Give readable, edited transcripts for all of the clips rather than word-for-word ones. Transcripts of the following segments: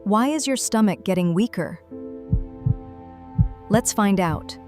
Why is your stomach getting weaker? Let's find out.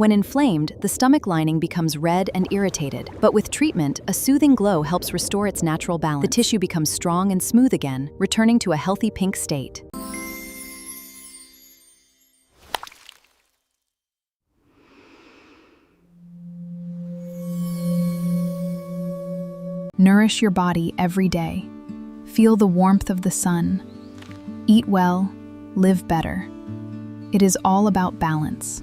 When inflamed, the stomach lining becomes red and irritated, but with treatment, a soothing glow helps restore its natural balance. The tissue becomes strong and smooth again, returning to a healthy pink state. Nourish your body every day. Feel the warmth of the sun. Eat well, live better. It is all about balance.